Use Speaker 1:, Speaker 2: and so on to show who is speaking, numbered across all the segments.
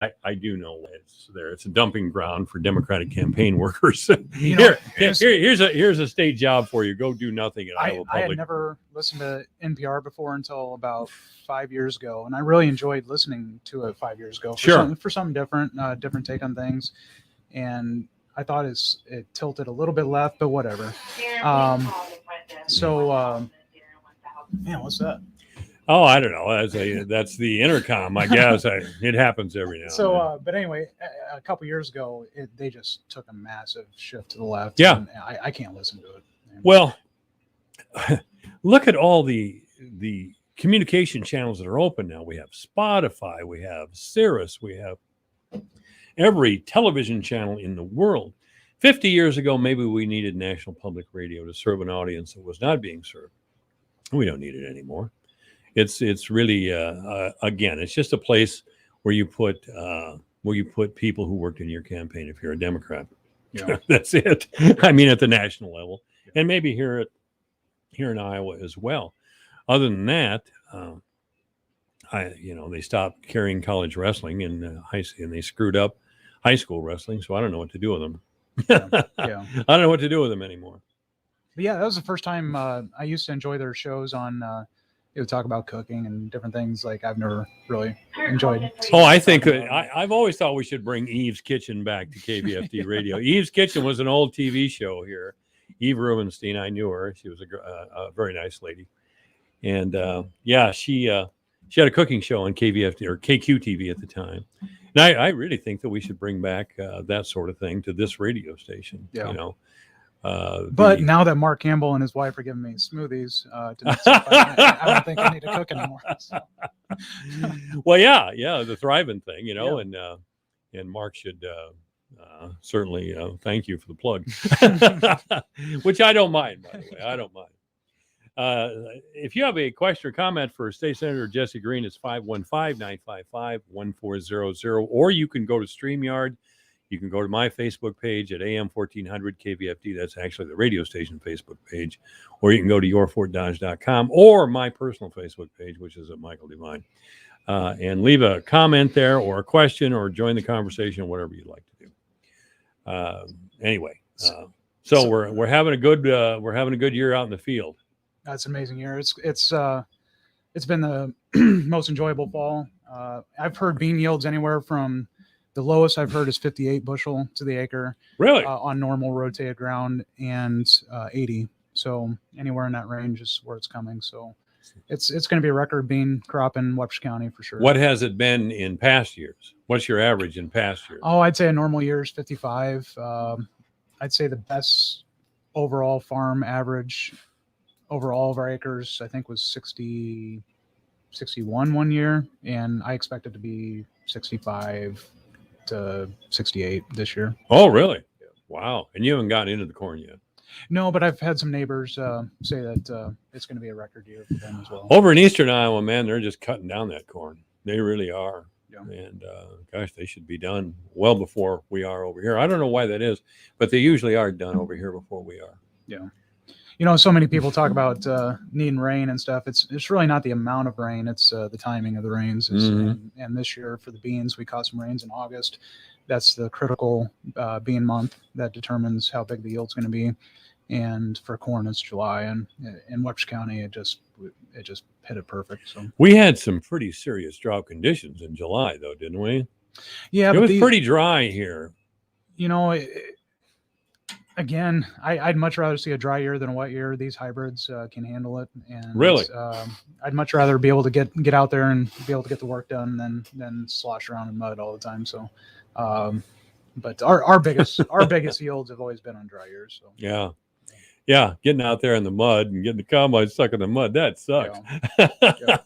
Speaker 1: I do know it's there. It's a dumping ground for Democratic campaign workers. Here's a state job for you. Go do nothing at Iowa
Speaker 2: I had
Speaker 1: Public.
Speaker 2: never listened to NPR before until about 5 years ago, and I really enjoyed listening to it 5 years ago. For something different, different take on things, and I thought it tilted a little bit left, but whatever. Man, what's that?
Speaker 1: Oh, I don't know. That's the intercom, I guess. It happens every now and then.
Speaker 2: But anyway, a couple years ago, they just took a massive shift to the left.
Speaker 1: Yeah.
Speaker 2: And I can't listen to it.
Speaker 1: Well, look at all the communication channels that are open now. We have Spotify, we have Sirius, we have every television channel in the world. 50 years ago, maybe we needed National Public Radio to serve an audience that was not being served. We don't need it anymore. It's really again, it's just a place where you put people who worked in your campaign if you're a Democrat.
Speaker 2: Yeah.
Speaker 1: That's it. I mean, at the national level, and maybe here in Iowa as well. Other than that, they stopped carrying college wrestling in high school, and they screwed up high school wrestling. So I don't know what to do with them.
Speaker 2: Yeah.
Speaker 1: I don't know what to do with them anymore.
Speaker 2: But yeah, that was the first time I used to enjoy their shows on. They would talk about cooking and different things like I've never really enjoyed.
Speaker 1: Oh, I think I've always thought we should bring Eve's Kitchen back to KVFD Radio. Eve's Kitchen was an old TV show here. Eve Rubenstein, I knew her. She was a very nice lady. And she had a cooking show on KVFD or KQTV at the time. And I really think that we should bring back that sort of thing to this radio station.
Speaker 2: Yeah.
Speaker 1: You know.
Speaker 2: But now that Mark Campbell and his wife are giving me smoothies, I don't think I need to cook anymore. So.
Speaker 1: Well, yeah, the thriving thing, you know, and Mark should certainly thank you for the plug, which I don't mind, by the way. I don't mind. If you have a question or comment for State Senator Jesse Green, it's 515-955-1400, or you can go to StreamYard. You can go to my Facebook page at AM 1400 KVFD. That's actually the radio station Facebook page. Or you can go to yourfortdodge.com or my personal Facebook page, which is at Michael Devine. And leave a comment there or a question or join the conversation, whatever you'd like to do. Anyway, so we're having a good year out in the field.
Speaker 2: That's an amazing year. It's been the most enjoyable fall. I've heard bean yields anywhere from the lowest I've heard is 58 bushel to the acre.
Speaker 1: Really?
Speaker 2: On normal rotated ground, and 80. So anywhere in that range is where it's coming. So it's going to be a record bean crop in Webster County for sure.
Speaker 1: What has it been in past years? What's your average in past years?
Speaker 2: Oh, I'd say a normal year is 55. I'd say the best overall farm average over all of our acres, I think, was 61 one year, and I expect it to be 65 to 68 this year.
Speaker 1: Oh, really? Yeah. Wow. And you haven't gotten into the corn yet?
Speaker 2: No, but I've had some neighbors say that it's going to be a record year for them as well.
Speaker 1: Over in eastern Iowa, man, they're just cutting down that corn. They really are. Yeah. And gosh, they should be done well before we are over here. I don't know why that is, but they usually are done over here before we are.
Speaker 2: Yeah. You know, so many people talk about needing rain and stuff. It's really not the amount of rain; it's the timing of the rains.
Speaker 1: Mm-hmm.
Speaker 2: And this year for the beans, we caught some rains in August. That's the critical bean month that determines how big the yield's going to be. And for corn, it's July. And in Webster County, it just hit it perfect. So
Speaker 1: we had some pretty serious drought conditions in July, though, didn't we?
Speaker 2: Yeah,
Speaker 1: it was pretty dry here.
Speaker 2: You know. Again, I'd much rather see a dry year than a wet year. These hybrids can handle it, and
Speaker 1: really,
Speaker 2: I'd much rather be able to get out there and be able to get the work done than slosh around in mud all the time. So, but our biggest yields have always been on dry years. So
Speaker 1: yeah, getting out there in the mud and getting the combine stuck in the mud, that sucks. Yeah.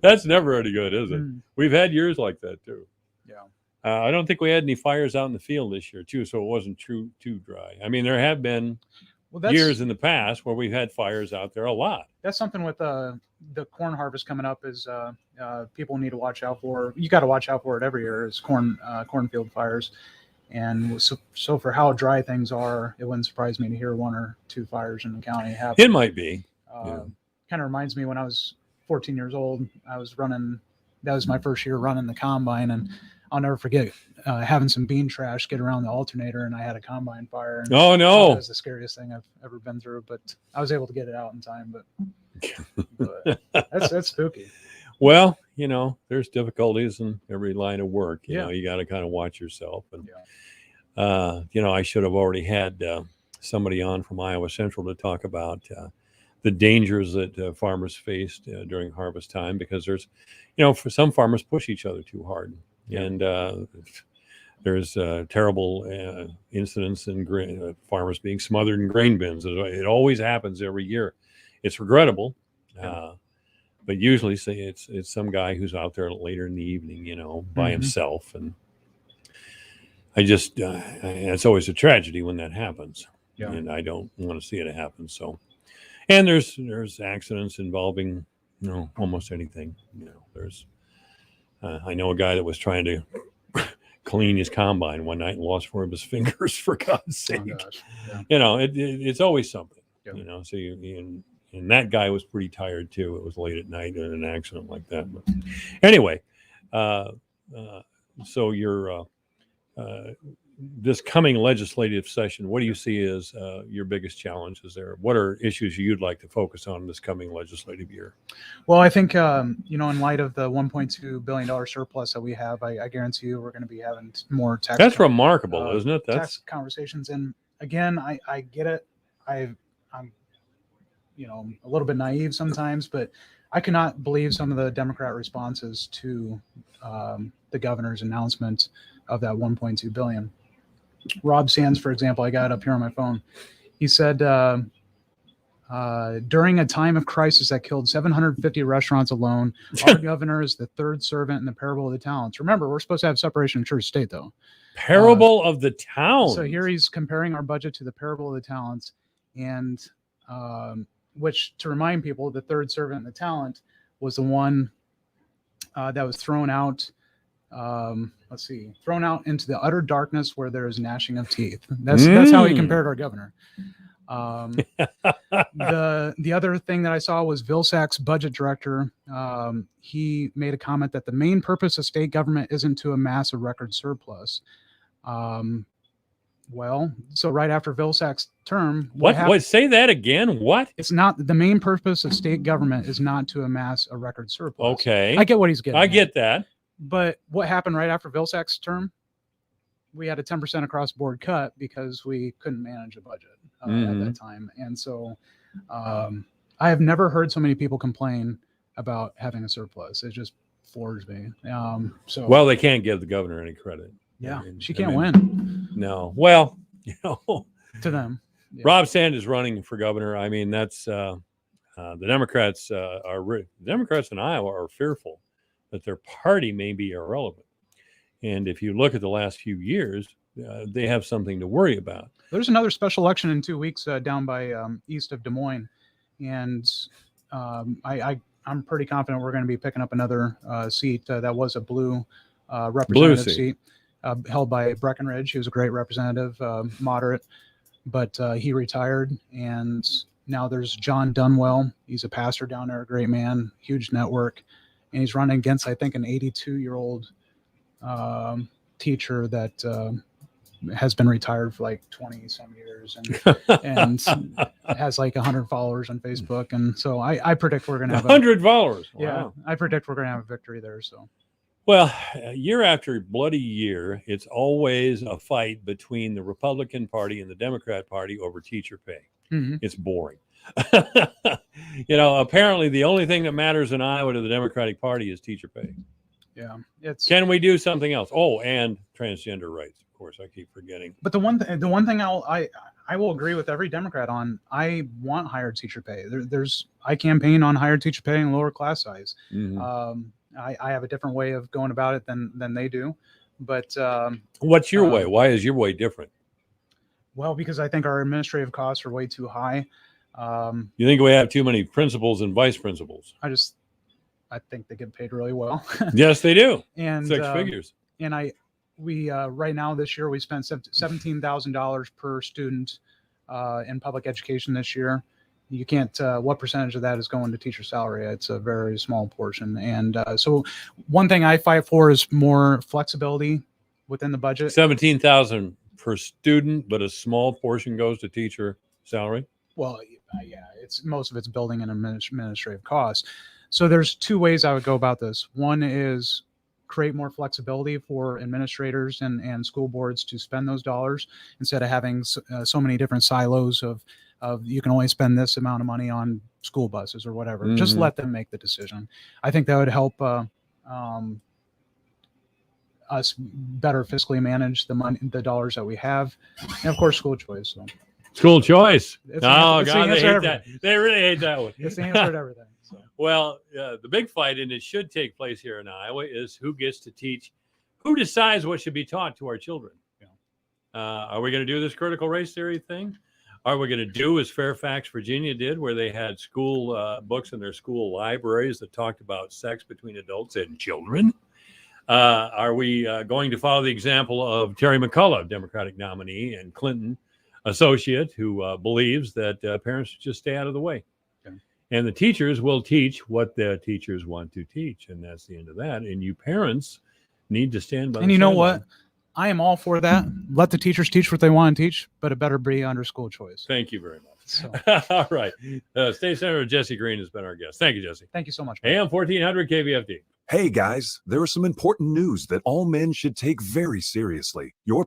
Speaker 1: That's never any good, is it? We've had years like that too.
Speaker 2: Yeah.
Speaker 1: I don't think we had any fires out in the field this year, too, so it wasn't too dry. I mean, there have been years in the past where we've had fires out there a lot.
Speaker 2: That's something with the corn harvest coming up is people need to watch out for. You got to watch out for it every year is cornfield fires. And so for how dry things are, it wouldn't surprise me to hear one or two fires in the county happen.
Speaker 1: It might be.
Speaker 2: Kind of reminds me when I was 14 years old, I was running. That was my first year running the combine, and I'll never forget having some bean trash get around the alternator, and I had a combine fire. And
Speaker 1: Oh
Speaker 2: that
Speaker 1: no.
Speaker 2: was the scariest thing I've ever been through, but I was able to get it out in time. But that's spooky.
Speaker 1: Well, there's difficulties in every line of work. You
Speaker 2: Yeah.
Speaker 1: know, you got to kind of watch yourself. And,
Speaker 2: Yeah.
Speaker 1: I should have already had somebody on from Iowa Central to talk about the dangers that farmers faced during harvest time, because there's, for some farmers push each other too hard.
Speaker 2: Yeah.
Speaker 1: And there's terrible incidents in farmers being smothered in grain bins. It always happens every year. It's regrettable.
Speaker 2: Yeah.
Speaker 1: But usually, say it's some guy who's out there later in the evening, by
Speaker 2: Mhm.
Speaker 1: himself, and it's always a tragedy when that happens,
Speaker 2: Yeah.
Speaker 1: and I don't want to see it happen. So, and there's accidents involving almost anything. There's I know a guy that was trying to clean his combine one night and lost 4 of his fingers, for God's sake.
Speaker 2: Oh, gosh. Yeah.
Speaker 1: It's always something.
Speaker 2: Yeah.
Speaker 1: So and that guy was pretty tired too. It was late at night in an accident like that. But anyway, so you're this coming legislative session, what do you see as your biggest challenges there? What are issues you'd like to focus on this coming legislative year?
Speaker 2: Well, I think, in light of the $1.2 billion surplus that we have, I guarantee you we're going to be having more tax.
Speaker 1: That's remarkable, isn't it?
Speaker 2: Tax conversations. And again, I get it. I'm a little bit naive sometimes, but I cannot believe some of the Democrat responses to the governor's announcement of that 1.2 billion. Rob Sands, for example, I got it up here on my phone. He said, during a time of crisis that killed 750 restaurants alone, our governor is the third servant in the parable of the talents. Remember, we're supposed to have separation of church state, though.
Speaker 1: Parable of the talents.
Speaker 2: So here he's comparing our budget to the parable of the talents, and which, to remind people, the third servant in the talent was the one that was thrown out. Thrown out into the utter darkness where there is gnashing of teeth. That's how he compared our governor. The other thing that I saw was Vilsack's budget director. He made a comment that the main purpose of state government isn't to amass a record surplus. Well, so right after Vilsack's term,
Speaker 1: what? Say that again. What?
Speaker 2: It's not the main purpose of state government is not to amass a record surplus.
Speaker 1: Okay,
Speaker 2: I get what he's getting.
Speaker 1: I get that.
Speaker 2: But what happened right after Vilsack's term? We had a 10% across the board cut because we couldn't manage a budget at that time. And so I have never heard so many people complain about having a surplus. It just floors me.
Speaker 1: Well, they can't give the governor any credit.
Speaker 2: Yeah, she can't win.
Speaker 1: No. Well,
Speaker 2: to them.
Speaker 1: Yeah. Rob Sands is running for governor. I mean, that's the Democrats Democrats in Iowa are fearful that their party may be irrelevant. And if you look at the last few years, they have something to worry about.
Speaker 2: There's another special election in 2 weeks down by east of Des Moines. And I'm pretty confident we're going to be picking up another seat. That was a blue representative seat held by Breckenridge. He was a great representative, moderate, but he retired. And now there's John Dunwell. He's a pastor down there, a great man, huge network. And he's running against, I think, an 82-year-old teacher that has been retired for like 20 some years and has like 100 followers on Facebook. And so I predict we're going to have
Speaker 1: 100 followers. Wow.
Speaker 2: Yeah, I predict we're going to have a victory there. So,
Speaker 1: well, year after bloody year, it's always a fight between the Republican Party and the Democrat Party over teacher pay. Mm-hmm. It's boring. Apparently the only thing that matters in Iowa to the Democratic Party is teacher pay.
Speaker 2: Yeah.
Speaker 1: Can we do something else? Oh, and transgender rights. Of course, I keep forgetting.
Speaker 2: But the one thing I will agree with every Democrat on, I want higher teacher pay. I campaign on higher teacher pay and lower class size. Mm-hmm. I have a different way of going about it than they do. But
Speaker 1: what's your way? Why is your way different?
Speaker 2: Well, because I think our administrative costs are way too high.
Speaker 1: You think we have too many principals and vice principals?
Speaker 2: I think they get paid really well.
Speaker 1: Yes, they do.
Speaker 2: And
Speaker 1: 6 figures.
Speaker 2: And we right now this year we spent $17,000 per student in public education this year, you can't, what percentage of that is going to teacher salary? It's a very small portion. And so one thing I fight for is more flexibility within the budget.
Speaker 1: 17,000 per student, but a small portion goes to teacher salary.
Speaker 2: Well, yeah, it's most of it's building and administrative costs. So there's two ways I would go about this. One is create more flexibility for administrators and school boards to spend those dollars instead of having so many different silos of you can only spend this amount of money on school buses or whatever. Just
Speaker 1: Mhm.
Speaker 2: let them make the decision. I think that would help us better fiscally manage the money, the dollars that we have, and of course, school choice. So
Speaker 1: School choice.
Speaker 2: It's the
Speaker 1: Oh,
Speaker 2: answer- it's the
Speaker 1: God, they
Speaker 2: answer
Speaker 1: hate
Speaker 2: to
Speaker 1: that. They really hate that one.
Speaker 2: it's the answer to everything. So.
Speaker 1: Well, the big fight, and it should take place here in Iowa, is who gets to teach, who decides what should be taught to our children. Are we going to do this critical race theory thing? Are we going to do as Fairfax, Virginia did, where they had school books in their school libraries that talked about sex between adults and children? Are we going to follow the example of Terry McCullough, Democratic nominee, and Clinton associate, who believes that parents should just stay out of the way?
Speaker 2: Okay.
Speaker 1: And the teachers will teach what the teachers want to teach. And that's the end of that. And you parents need to stand by
Speaker 2: And
Speaker 1: the
Speaker 2: you know
Speaker 1: sideline.
Speaker 2: what? I am all for that. Let the teachers teach what they want to teach, but it better be under school choice.
Speaker 1: Thank you very much.
Speaker 2: So,
Speaker 1: All right. State Senator Jesse Green has been our guest. Thank you, Jesse.
Speaker 2: thank you so much.
Speaker 1: AM 1400 KVFD.
Speaker 3: Hey guys, there is some important news that all men should take very seriously. Your